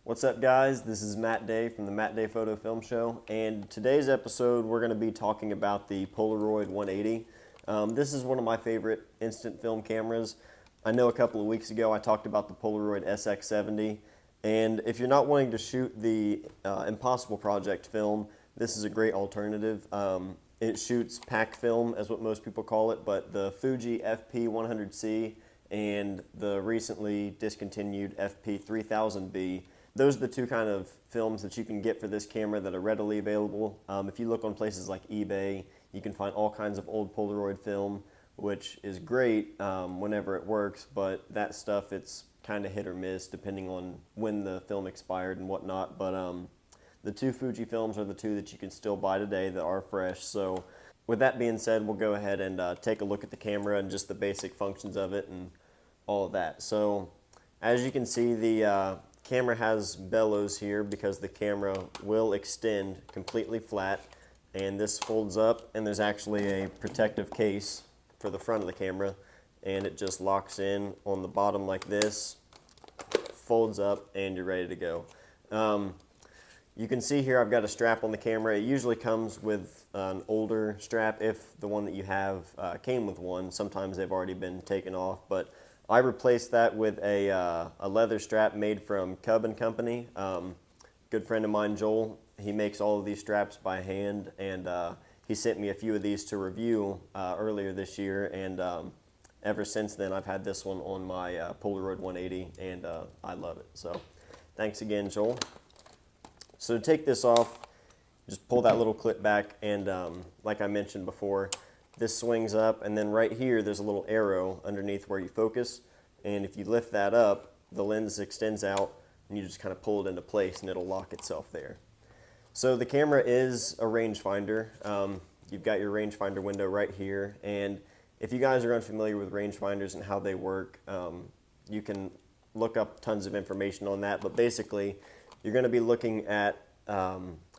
What's up, guys? This is Matt Day from the Matt Day Photo Film Show, and today's episode we're going to be talking about the Polaroid 180. This is one of my favorite instant film cameras. I know a couple of weeks ago I talked about the Polaroid SX70, and if you're not wanting to shoot the Impossible Project film, this is a great alternative. It shoots pack film, as what most people call it, but the Fuji FP100C and the recently discontinued FP3000B, those are the two kind of films that you can get for this camera that are readily available. If you look on places like eBay, you can find all kinds of old Polaroid film, which is great whenever it works, but that stuff, it's kind of hit or miss depending on when the film expired and whatnot. But the two Fuji films are the two that you can still buy today that are fresh. So with that being said, we'll go ahead and take a look at the camera and just the basic functions of it and all of that. So as you can see, the camera has bellows here because the camera will extend completely flat, and this folds up, and there's actually a protective case for the front of the camera, and it just locks in on the bottom like this, folds up, and you're ready to go. You can see here I've got a strap on the camera. It usually comes with an older strap if the one that you have came with one. Sometimes they've already been taken off, but I replaced that with a leather strap made from Cub & Company. Good friend of mine, Joel, he makes all of these straps by hand, and he sent me a few of these to review earlier this year, and ever since then I've had this one on my Polaroid 180, and I love it. So thanks again, Joel. So to take this off, just pull that little clip back, and like I mentioned before, this swings up, and then right here there's a little arrow underneath where you focus, and if you lift that up, the lens extends out, and you just kind of pull it into place, and it'll lock itself there. So the camera is a rangefinder. You've got your rangefinder window right here, and if you guys are unfamiliar with rangefinders and how they work, you can look up tons of information on that, but basically you're going to be looking at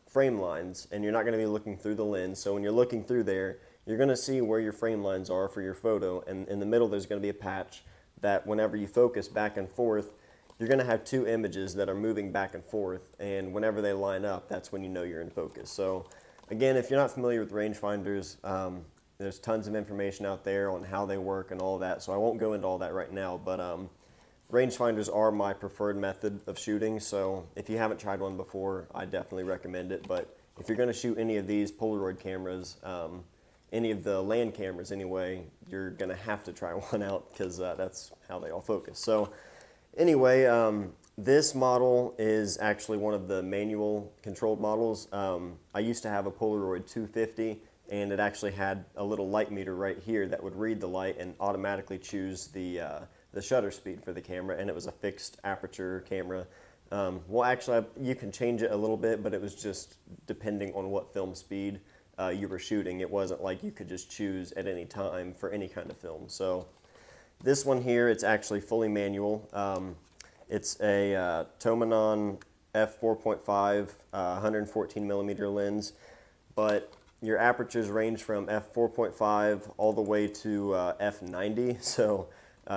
frame lines, and you're not going to be looking through the lens. So when you're looking through there, you're going to see where your frame lines are for your photo, and in the middle there's going to be a patch that whenever you focus back and forth, you're going to have two images that are moving back and forth, and whenever they line up, that's when you know you're in focus. So again, if you're not familiar with rangefinders, there's tons of information out there on how they work and all that, so I won't go into all that right now, but rangefinders are my preferred method of shooting, so if you haven't tried one before, I definitely recommend it. But if you're going to shoot any of these Polaroid cameras, any of the land cameras anyway, you're going to have to try one out because that's how they all focus. So anyway, this model is actually one of the manual controlled models. I used to have a Polaroid 250, and it actually had a little light meter right here that would read the light and automatically choose the shutter speed for the camera, and it was a fixed aperture camera. Well, actually, you can change it a little bit, but it was just depending on what film speed you were shooting. It wasn't like you could just choose at any time for any kind of film. So this one here, it's actually fully manual. It's a Tomanon f4.5 114 millimeter lens, but your apertures range from f4.5 all the way to f90, so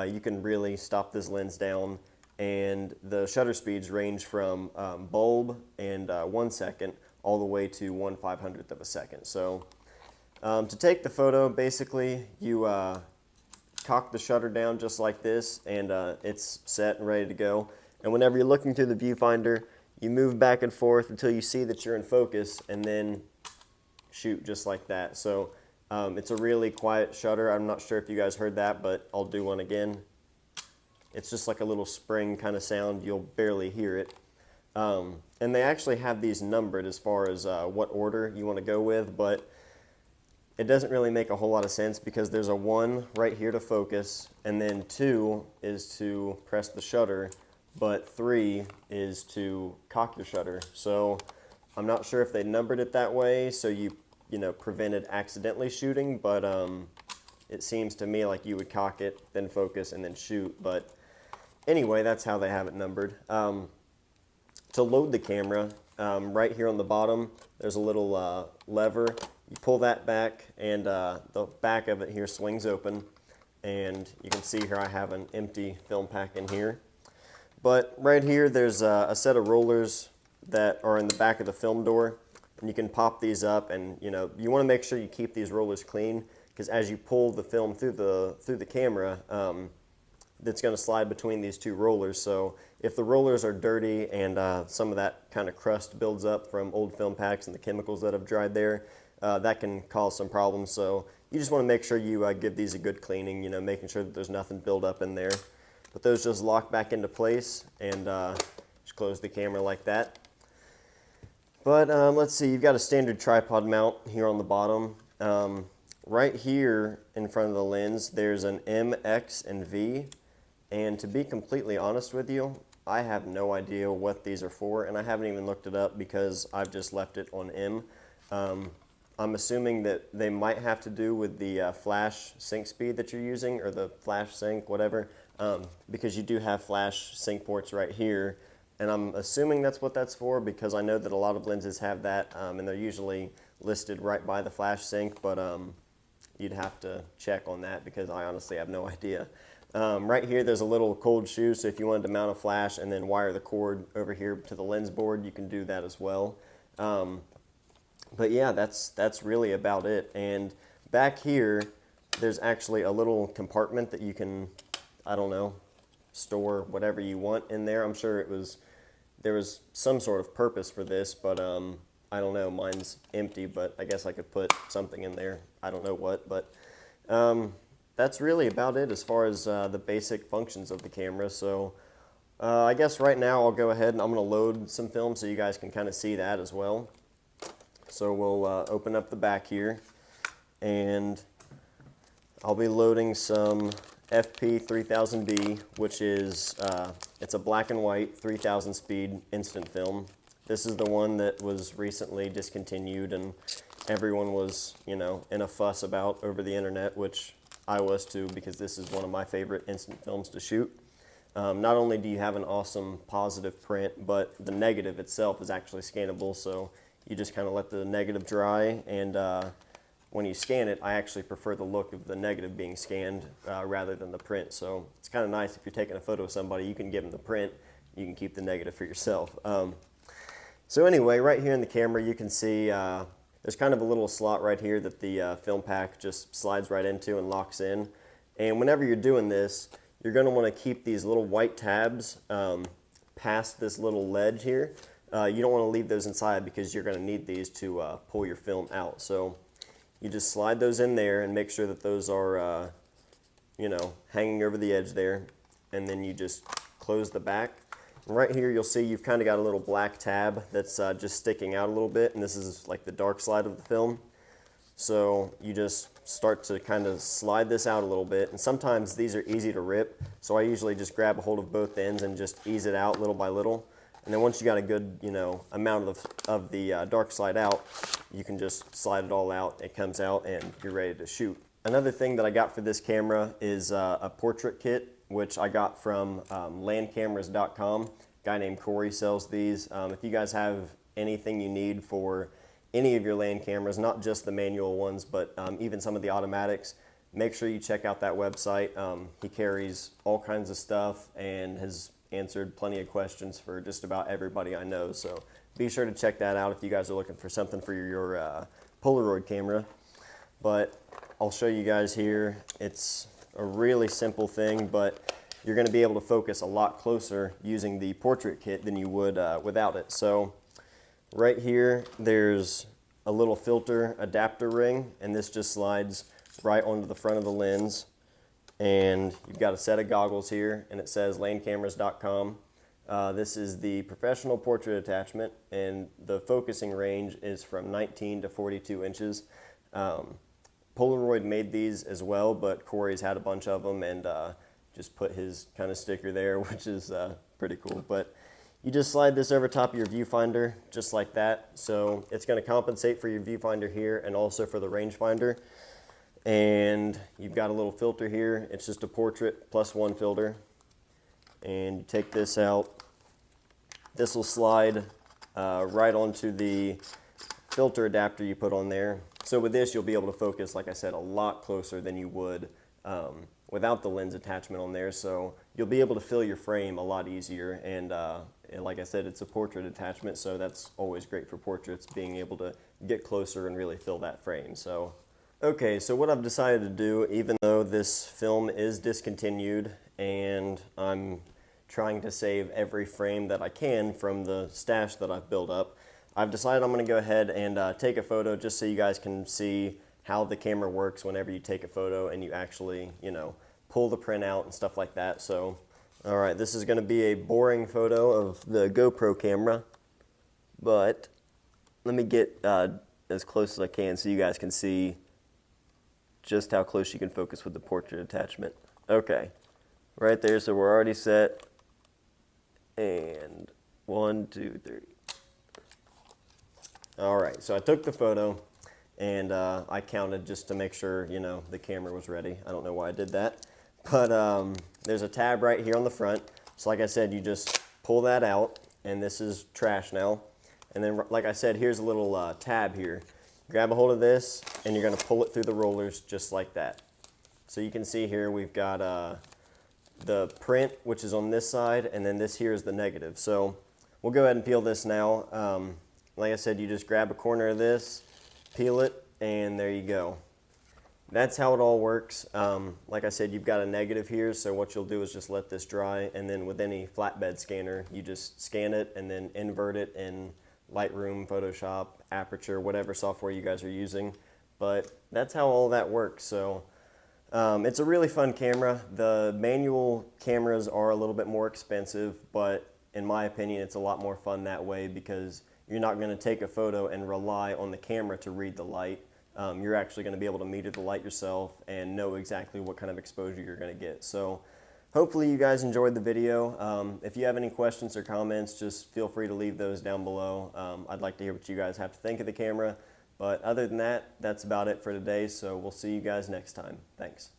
you can really stop this lens down, and the shutter speeds range from bulb and 1 second all the way to 1/500th of a second. So to take the photo, basically you cock the shutter down just like this, and it's set and ready to go. And whenever you're looking through the viewfinder, you move back and forth until you see that you're in focus, and then shoot just like that. So it's a really quiet shutter. I'm not sure if you guys heard that, but I'll do one again. It's just like a little spring kind of sound. You'll barely hear it. And they actually have these numbered as far as what order you want to go with, but it doesn't really make a whole lot of sense because there's a 1 right here to focus, and then 2 is to press the shutter, but 3 is to cock your shutter. So I'm not sure if they numbered it that way so you prevented accidentally shooting, but it seems to me like you would cock it, then focus, and then shoot. But anyway, that's how they have it numbered. To load the camera, right here on the bottom, there's a little lever. You pull that back, and the back of it here swings open, and you can see here I have an empty film pack in here. But right here, there's a set of rollers that are in the back of the film door, and you can pop these up, and you want to make sure you keep these rollers clean, because as you pull the film through the camera, it's going to slide between these two rollers. So if the rollers are dirty and some of that kind of crust builds up from old film packs and the chemicals that have dried there, that can cause some problems. So you just want to make sure you give these a good cleaning, making sure that there's nothing built up in there. But those just lock back into place, and just close the camera like that. But let's see, you've got a standard tripod mount here on the bottom. Right here in front of the lens, there's an M, X, and V. And to be completely honest with you, I have no idea what these are for, and I haven't even looked it up because I've just left it on M. I'm assuming that they might have to do with the flash sync speed that you're using, or the flash sync, whatever, because you do have flash sync ports right here, and I'm assuming that's what that's for, because I know that a lot of lenses have that, and they're usually listed right by the flash sync, but you'd have to check on that because I honestly have no idea. Right here there's a little cold shoe, so if you wanted to mount a flash and then wire the cord over here to the lens board, you can do that as well. But yeah, that's really about it. And back here there's actually a little compartment that you can, I don't know, store whatever you want in there. I'm sure there was some sort of purpose for this, but I don't know, mine's empty, but I guess I could put something in there. I don't know what, but that's really about it as far as the basic functions of the camera. So I guess right now I'll go ahead and I'm going to load some film so you guys can kind of see that as well. So we'll open up the back here, and I'll be loading some FP3000B, which is, it's a black and white 3000 speed instant film. This is the one that was recently discontinued and everyone was, in a fuss about over the internet, which I was too, because this is one of my favorite instant films to shoot. Not only do you have an awesome positive print, but the negative itself is actually scannable, so you just kind of let the negative dry, and when you scan it, I actually prefer the look of the negative being scanned rather than the print. So it's kind of nice if you're taking a photo of somebody, you can give them the print, you can keep the negative for yourself. So anyway, right here in the camera you can see there's kind of a little slot right here that the film pack just slides right into and locks in. And whenever you're doing this, you're going to want to keep these little white tabs past this little ledge here. You don't want to leave those inside because you're going to need these to pull your film out. So you just slide those in there and make sure that those are, hanging over the edge there. And then you just close the back. And right here you'll see you've kind of got a little black tab that's just sticking out a little bit, and this is like the dark side of the film. So you just start to kind of slide this out a little bit, and sometimes these are easy to rip, so I usually just grab a hold of both ends and just ease it out little by little. And then once you got a good, amount of the dark side out, you can just slide it all out, it comes out, and you're ready to shoot. Another thing that I got for this camera is a portrait kit, which I got from landcameras.com. A guy named Corey sells these. If you guys have anything you need for any of your land cameras, not just the manual ones, but even some of the automatics, make sure you check out that website. He carries all kinds of stuff and has answered plenty of questions for just about everybody I know. So be sure to check that out if you guys are looking for something for your Polaroid camera. But I'll show you guys here. It's a really simple thing, but you're going to be able to focus a lot closer using the portrait kit than you would without it. So right here there's a little filter adapter ring, and this just slides right onto the front of the lens. And you've got a set of goggles here, and it says landcameras.com. This is the professional portrait attachment, and the focusing range is from 19 to 42 inches. Polaroid made these as well, but Corey's had a bunch of them and just put his kind of sticker there, which is pretty cool. But you just slide this over top of your viewfinder just like that. So it's going to compensate for your viewfinder here and also for the rangefinder. And you've got a little filter here. It's just a portrait plus one filter. And you take this out. This will slide right onto the filter adapter you put on there. So with this, you'll be able to focus, like I said, a lot closer than you would without the lens attachment on there, so you'll be able to fill your frame a lot easier. And like I said, it's a portrait attachment, so that's always great for portraits, being able to get closer and really fill that frame. So, okay, so what I've decided to do, even though this film is discontinued and I'm trying to save every frame that I can from the stash that I've built up, I've decided I'm going to go ahead and take a photo just so you guys can see how the camera works whenever you take a photo and you actually, you know, pull the print out and stuff like that. So, all right, this is going to be a boring photo of the GoPro camera, but let me get as close as I can so you guys can see just how close you can focus with the portrait attachment. Okay, right there, so we're already set. And 1, 2, 3. All right, so I took the photo and I counted just to make sure, you know, the camera was ready. I don't know why I did that, but there's a tab right here on the front. So like I said, you just pull that out, and this is trash now. And then, like I said, here's a little tab here. Grab a hold of this, and you're gonna pull it through the rollers just like that. So you can see here we've got the print, which is on this side, and then this here is the negative. So we'll go ahead and peel this now. Like I said, you just grab a corner of this, peel it, and there you go. That's how it all works. Like I said, you've got a negative here, so what you'll do is just let this dry, and then with any flatbed scanner, you just scan it and then invert it in Lightroom, Photoshop, Aperture, whatever software you guys are using. But that's how all that works. So it's a really fun camera. The manual cameras are a little bit more expensive, but in my opinion, it's a lot more fun that way because you're not going to take a photo and rely on the camera to read the light. You're actually going to be able to meter the light yourself and know exactly what kind of exposure you're going to get. So hopefully you guys enjoyed the video. If you have any questions or comments, just feel free to leave those down below. I'd like to hear what you guys have to think of the camera. But other than that, that's about it for today, so we'll see you guys next time. Thanks.